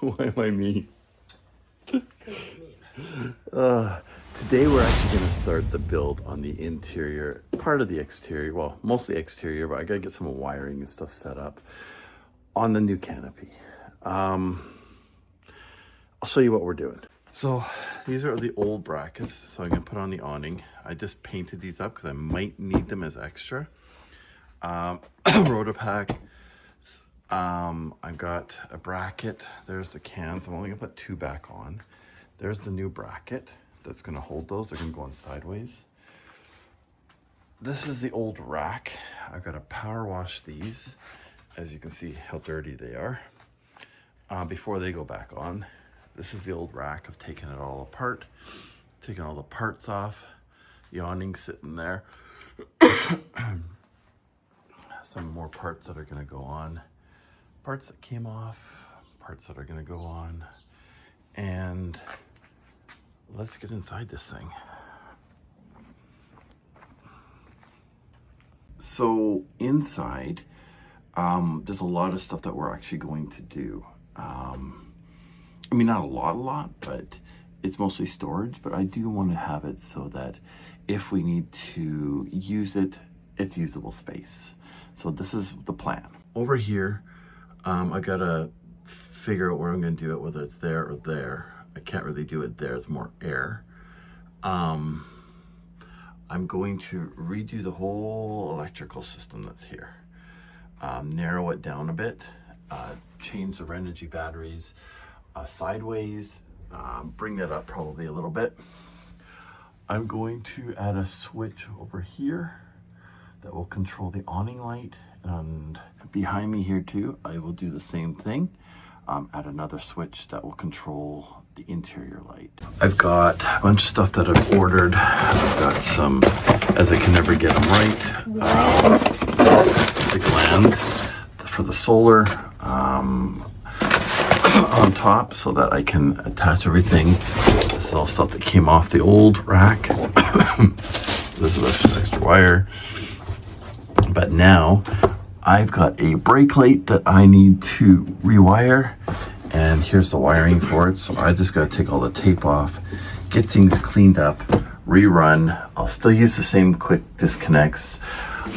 Why am I mean? Today we're actually going to start the build on the interior, part of the exterior, well, mostly exterior, but I got to get some wiring and stuff set up on the new canopy. I'll show you what we're doing. So these are the old brackets, so I'm going to put on the awning. I just painted these up because I might need them as extra. Rotopack. I've got a bracket. There's the cans. I'm only going to put 2 back on. There's the new bracket that's going to hold those. They're going to go on sideways. This is the old rack. I've got to power wash these. As you can see how dirty they are before they go back on. This is the old rack. I've taken it all apart, taken all the parts off. The awning sitting there. Some more parts that are going to go on. Parts that came off, parts that are going to go on. And let's get inside this thing. So inside, there's a lot of stuff that we're actually going to do. I mean, not a lot, but it's mostly storage, but I do want to have it so that if we need to use it, it's usable space. So this is the plan. Over here, I gotta figure out where I'm gonna do it, whether it's there or there. I can't really do it there, it's more air. I'm going to redo the whole electrical system that's here. Narrow it down a bit, change the Renogy batteries sideways, bring that up probably a little bit. I'm going to add a switch over here that will control the awning light, and behind me here too, I will do the same thing. Add another switch that will control the interior light. I've got a bunch of stuff that I've ordered. I've got some, as I can never get them right, the glands for the solar on top so that I can attach everything. This is all stuff that came off the old rack. This is extra wire. But now I've got a brake light that I need to rewire, and here's the wiring for it. So I just got to take all the tape off, get things cleaned up, rerun. I'll still use the same quick disconnects.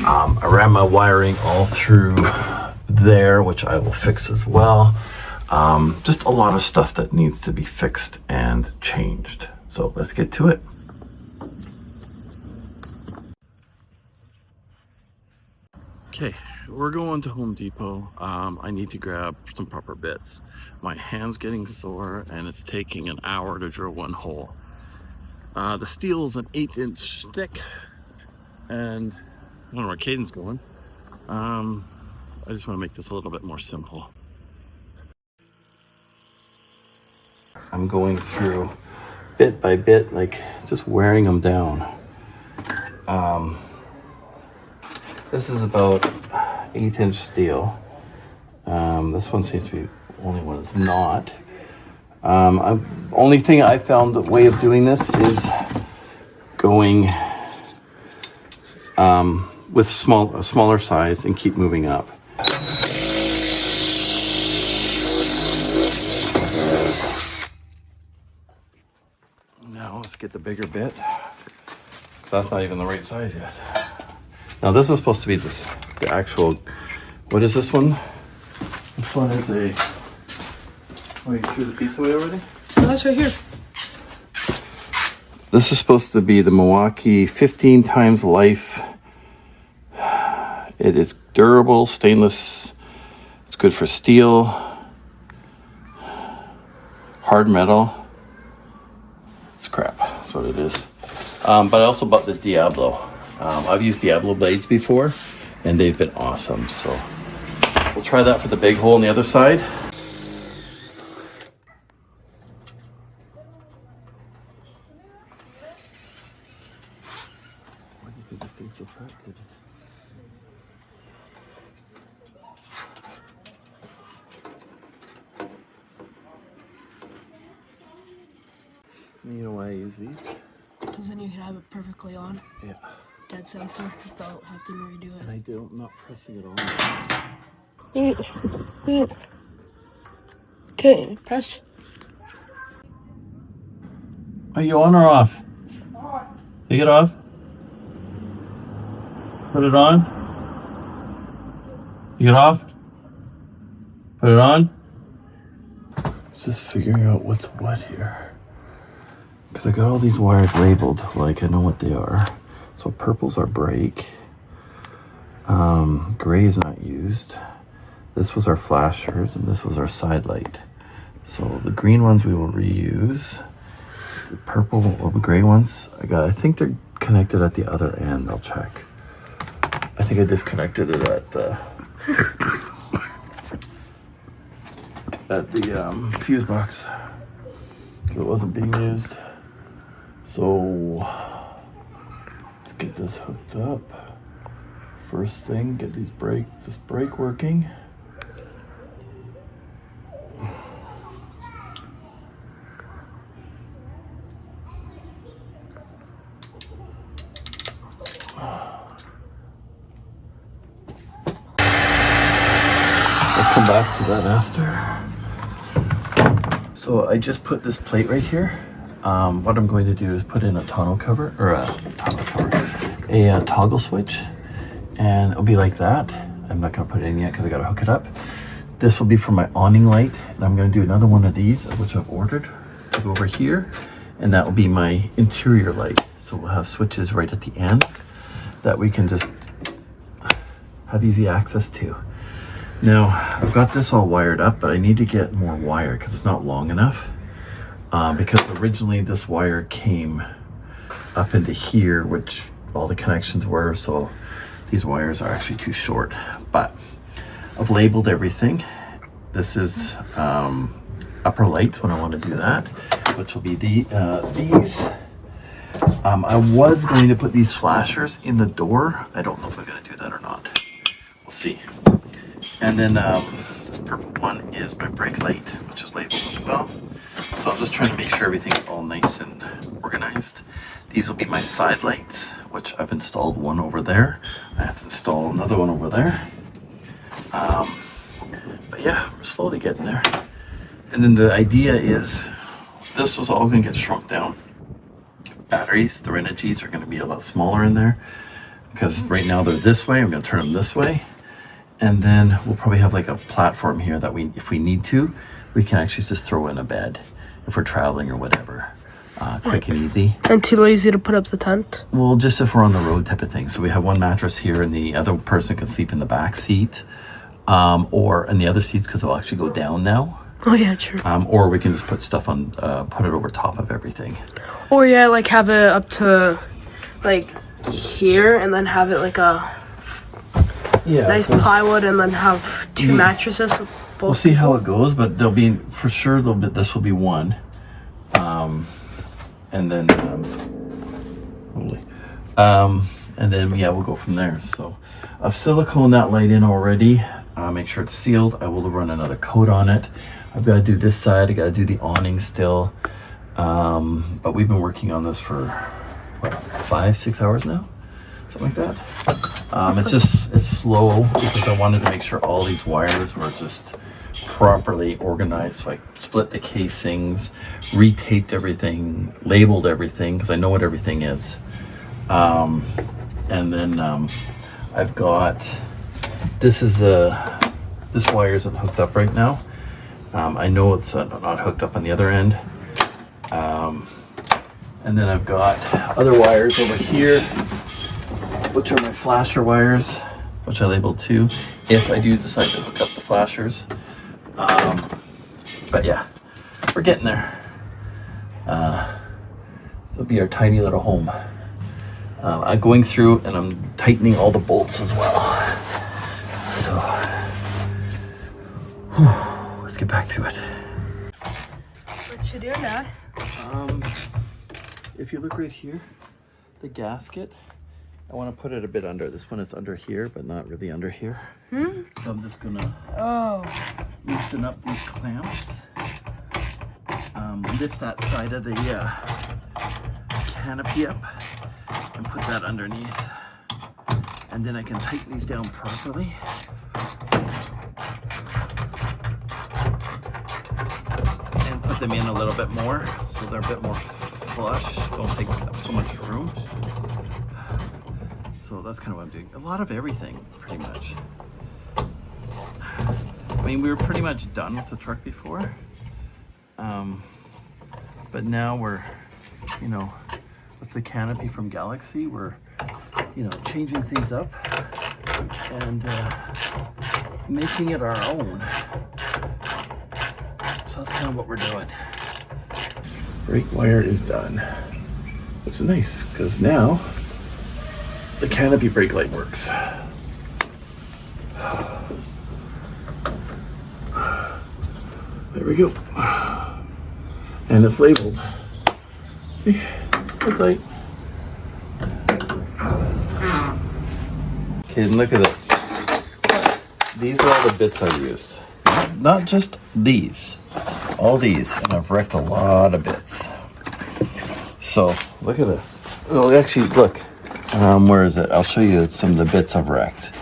I ran my wiring all through there, which I will fix as well. Just a lot of stuff that needs to be fixed and changed. So let's get to it. Okay, we're going to Home Depot. I need to grab some proper bits. My hand's getting sore and it's taking an hour to drill one hole. The steel is an 1/8 inch thick, and I don't know where Cayden's going. I just want to make this a little bit more simple. I'm going through bit by bit, like just wearing them down. This is about 1/8 inch steel. This one seems to be the only one that's not. Only thing I found the way of doing this is going with a smaller size and keep moving up. Now let's get the bigger bit. That's not even the right size yet. Now this is supposed to be the actual, what is this one? This one is a, oh, you threw the piece away already? No, it's right here. This is supposed to be the Milwaukee 15 times life. It is durable, stainless. It's good for steel, hard metal. It's crap, that's what it is. But I also bought the Diablo. I've used Diablo blades before, and they've been awesome. So we'll try that for the big hole on the other side. Why do you think this thing's so fat, kid? You know why I use these? Because then you can have it perfectly on. Yeah. Dead center without having to redo it. And I'm not pressing it on. Okay, press. Are you on or off? Take it off. Put it on. Take it off. Put it on. Just figuring out what's what here. Because I got all these wires labeled, like I know what they are. So purple's our brake. Gray is not used. This was our flashers and this was our side light. So the green ones we will reuse. The purple or the gray ones, I think they're connected at the other end. I'll check. I think I disconnected it at the fuse box. It wasn't being used. So let's get this hooked up. First thing, get this brake working. I'll come back to that after. So I just put this plate right here. What I'm going to do is put in a tonneau cover, or a toggle switch, and it'll be like that. I'm not gonna put it in yet because I gotta hook it up. This will be for my awning light, and I'm gonna do another one of these, which I've ordered, to go over here, and that will be my interior light. So we'll have switches right at the ends that we can just have easy access to. Now, I've got this all wired up, but I need to get more wire because it's not long enough. Because originally this wire came up into here, which all the connections were, so these wires are actually too short. But I've labeled everything. This is upper lights when I want to do that, which will be these. I was going to put these flashers in the door. I don't know if I'm going to do that or not. We'll see. And then this purple one is my brake light, which is labeled as well. So I'm just trying to make sure everything's all nice and organized. These will be my side lights, which I've installed one over there. I have to install another one over there. But yeah, we're slowly getting there. And then the idea is this was all going to get shrunk down. Batteries, the Reneges are going to be a lot smaller in there because right now they're this way. I'm going to turn them this way. And then we'll probably have like a platform here that if we need to, we can actually just throw in a bed if we're traveling or whatever. Quick and easy. And too lazy to put up the tent? Well, just if we're on the road type of thing. So we have one mattress here and the other person can sleep in the back seat or in the other seats because they'll actually go down now. Oh yeah, true. Or we can just put stuff on, put it over top of everything. Or yeah, like have it up to like here and then have it like a nice plywood and then have two mattresses. So we'll see how it goes, but there'll be, for sure, this will be one. And then, and then, yeah, we'll go from there. So I've siliconed that light in already. Make sure it's sealed. I will run another coat on it. I've got to do this side. I got to do the awning still. But we've been working on this for, what, 5-6 hours now? Something like that. It's slow because I wanted to make sure all these wires were just properly organized. So I split the casings, retaped everything, labeled everything because I know what everything is. And then I've got, this wire isn't hooked up right now. I know it's not hooked up on the other end. And then I've got other wires over here, which are my flasher wires, which I labeled too, if I do decide to hook up the flashers. But yeah, we're getting there. It'll be our tiny little home. I'm going through and I'm tightening all the bolts as well. So, let's get back to it. What you doing, Dad? If you look right here, the gasket, I want to put it a bit under. This one is under here, but not really under here. So I'm just gonna loosen up these clamps, lift that side of the canopy up, and put that underneath. And then I can tighten these down properly. squeeze them in a little bit more so they're a bit more flush, don't take up so much room. So that's kind of what I'm doing. A lot of everything, pretty much. I mean, we were pretty much done with the truck before. But now we're, you know, with the canopy from Galaxy, we're, you know, changing things up and making it our own. So that's kind of what we're doing. Brake wire is done, which is nice because now the canopy brake light works. There we go. And it's labeled. See? Brake light. Okay, and look at this. These are all the bits I've used. Not just these. All these. And I've wrecked a lot of bits. So, look at this. Oh, actually, look. Where is it? I'll show you some of the bits I've wrecked.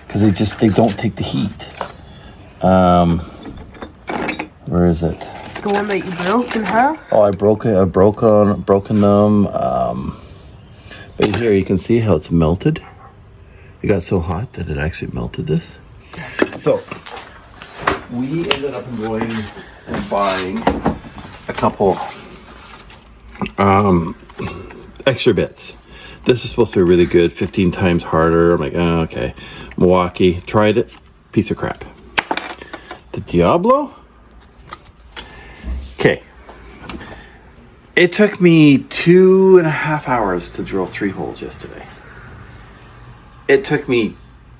Because they don't take the heat. Where is it? The one that you broke in half? Oh, I've broken them. But here you can see how it's melted. It got so hot that it actually melted this. So we ended up going and buying a couple extra bits. This is supposed to be really good, 15 times harder. I'm like, oh, okay. Milwaukee, tried it, piece of crap. The Diablo? Okay. It took me 2.5 hours to drill 3 holes yesterday. It took me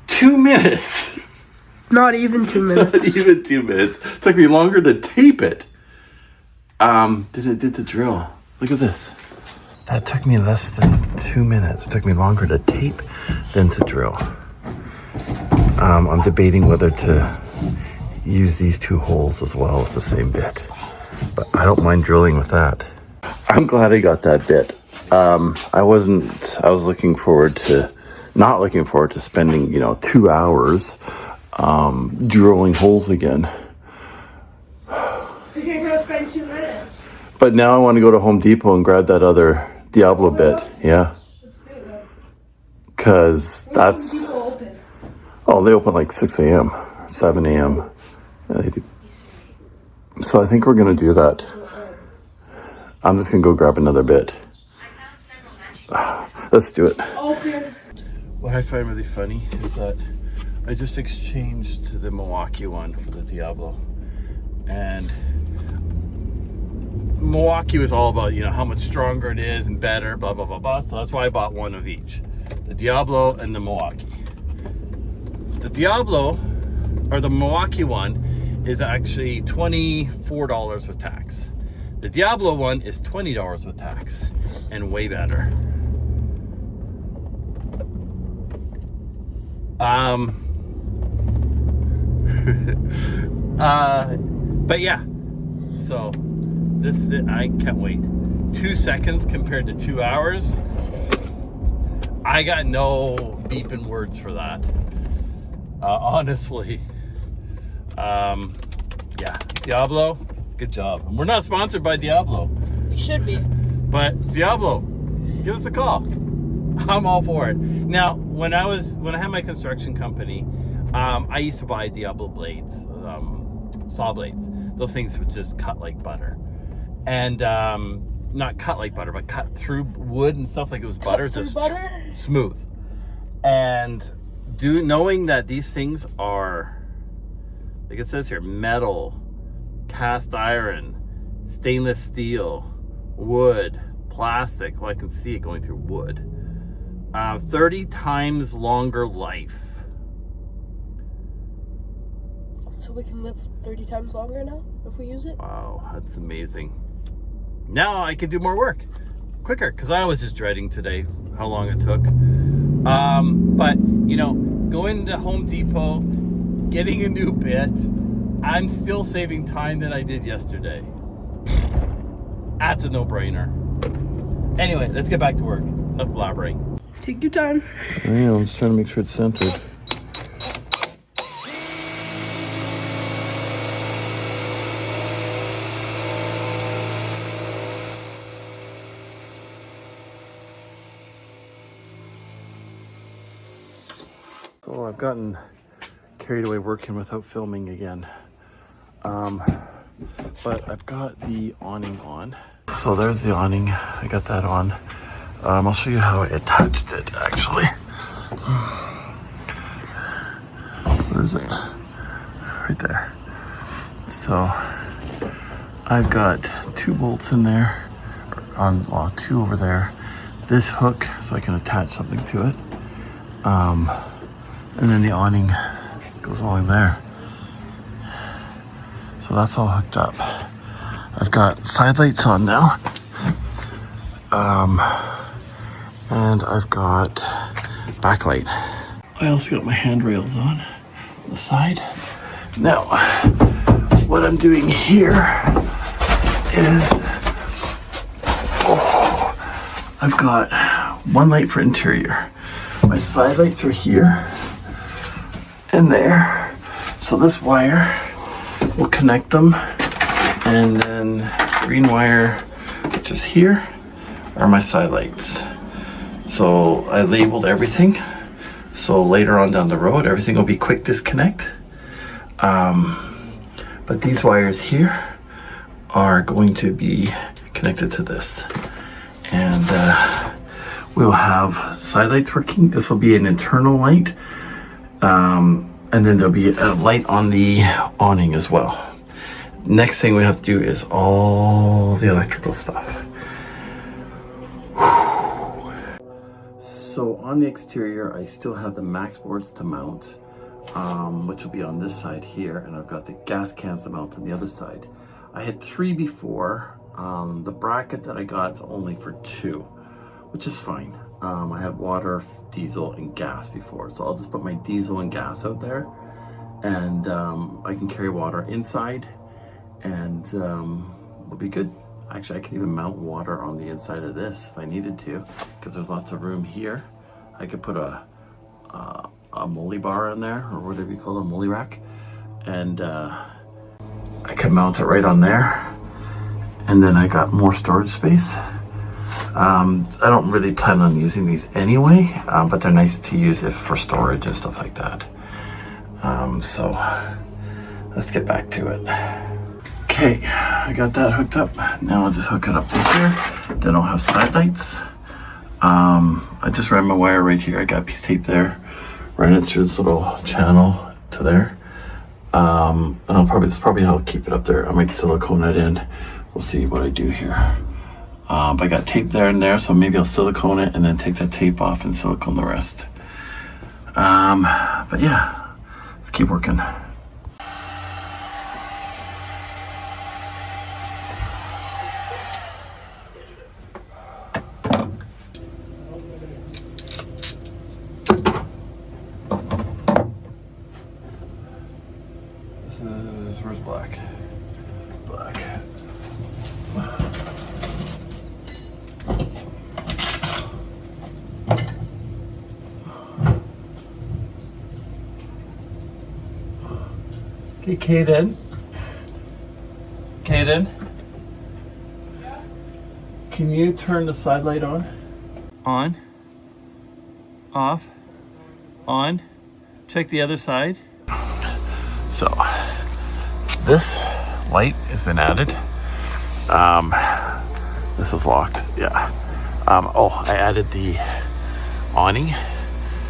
2 minutes. Not even 2 minutes. Not even 2 minutes. It took me longer to tape it than it did to drill. Look at this. That took me less than 2 minutes. It took me longer to tape than to drill. I'm debating whether to use these 2 holes as well with the same bit. But I don't mind drilling with that. I'm glad I got that bit. I was not looking forward to spending, 2 hours drilling holes again. You're gonna spend 2 minutes. But now I want to go to Home Depot and grab that other Diablo bit. Yeah. Let's do that. Because that's... Open? Oh, they open like 6 a.m., 7 a.m. Yeah, they do. So I think we're going to do that. I'm just going to go grab another bit. Let's do it. Open. What I find really funny is that I just exchanged the Milwaukee one for the Diablo. And Milwaukee was all about, how much stronger it is and better, blah, blah, blah, blah. So that's why I bought one of each. The Diablo and the Milwaukee. The Diablo, or the Milwaukee one, is actually $24 with tax. The Diablo one is $20 with tax and way better. But yeah, so this is it. I can't wait. 2 seconds compared to 2 hours. I got no beeping words for that. Honestly. Yeah, Diablo, good job. And we're not sponsored by Diablo. We should be. But Diablo, give us a call. I'm all for it. Now, when I had my construction company, I used to buy Diablo blades, saw blades. Those things would just cut like butter. And not cut like butter, but cut through wood and stuff like it was butter. Just smooth. And knowing that these things are, like it says here, metal, cast iron, stainless steel, wood, plastic. Well, I can see it going through wood. 30 times longer life. So we can live 30 times longer now if we use it? Wow, that's amazing. Now I can do more work quicker because I was just dreading today how long it took. But, going to Home Depot, getting a new bit, I'm still saving time than I did yesterday. That's a no-brainer. Anyway, let's get back to work. Enough blabbering. Take your time. Yeah, I'm just trying to make sure it's centered. gotten carried away working without filming again. But I've got the awning on. So there's the awning. I got that on. I'll show you how I attached it actually. Where is it? Right there. So I've got 2 bolts in there, well, 2 over there. This hook, so I can attach something to it. And then the awning goes along there. So that's all hooked up. I've got side lights on now. And I've got backlight. I also got my handrails on the side. Now, what I'm doing here is, I've got 1 light for interior. My side lights are here and there. So this wire will connect them, and then green wire, which is here, are my side lights. So I labeled everything. So later on down the road, everything will be quick disconnect. But these wires here are going to be connected to this. And we'll have side lights working. This will be an internal light. And then there'll be a light on the awning as well. Next thing we have to do is all the electrical stuff. So on the exterior, I still have the max boards to mount, which will be on this side here, and I've got the gas cans to mount on the other side. I had 3 before. The bracket that I got is only for 2, which is fine. I had water, diesel, and gas before, so I'll just put my diesel and gas out there, and I can carry water inside, and we'll be good. Actually, I can even mount water on the inside of this if I needed to, because there's lots of room here. I could put a molly bar in there, or whatever you call it, a molly rack, and I could mount it right on there. And then I got more storage space. I don't really plan on using these anyway, but they're nice to use for storage and stuff like that. So let's get back to it. Okay, I got that hooked up. Now I'll just hook it up to here. Then I'll have side lights. I just ran my wire right here. I got a piece of tape there. Ran it through this little channel to there. And that's probably how I'll keep it up there. I might silicone it in. We'll see what I do here. But I got tape there and there, so maybe I'll silicone it and then take that tape off and silicone the rest. But yeah, let's keep working. Where's black? Black. Okay, Cayden. Cayden? Yeah? Can you turn the side light on? On. Off. On. Check the other side. So, this light has been added. This is locked, yeah. I added the awning.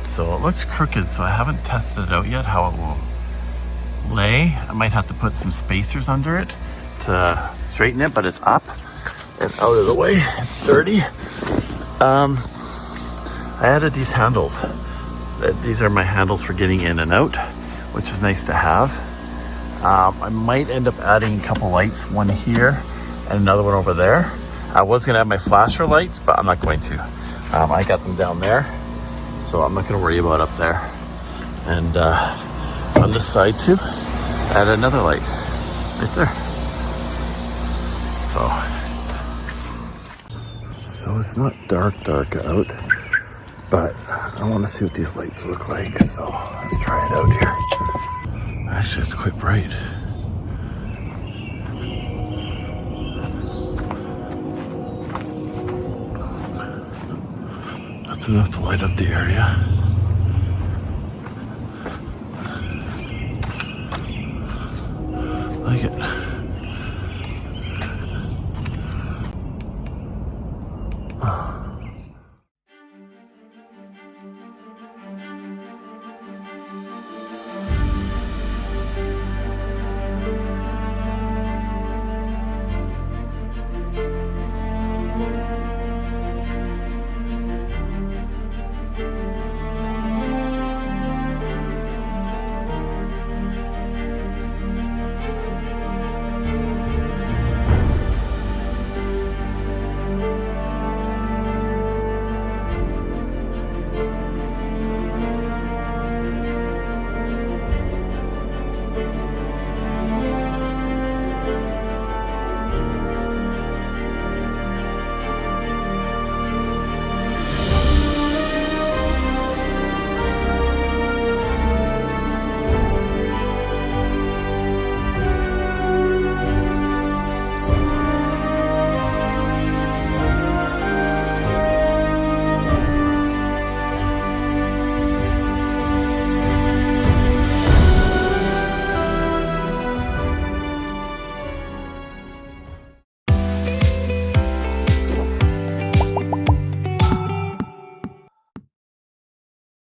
So it looks crooked, so I haven't tested it out yet, how it will lay. I might have to put some spacers under it to straighten it, but it's up and out of the way. It's dirty. I added these handles. These are my handles for getting in and out, which is nice to have. I might end up adding a couple lights, one here and another one over there. I was gonna have my flasher lights, but I'm not going to. I got them down there, so I'm not gonna worry about up there. And on this side too, add another light right there. So it's not dark out, but I want to see what these lights look like, so let's try it out here. Actually, it's quite bright. That's enough to light up the area.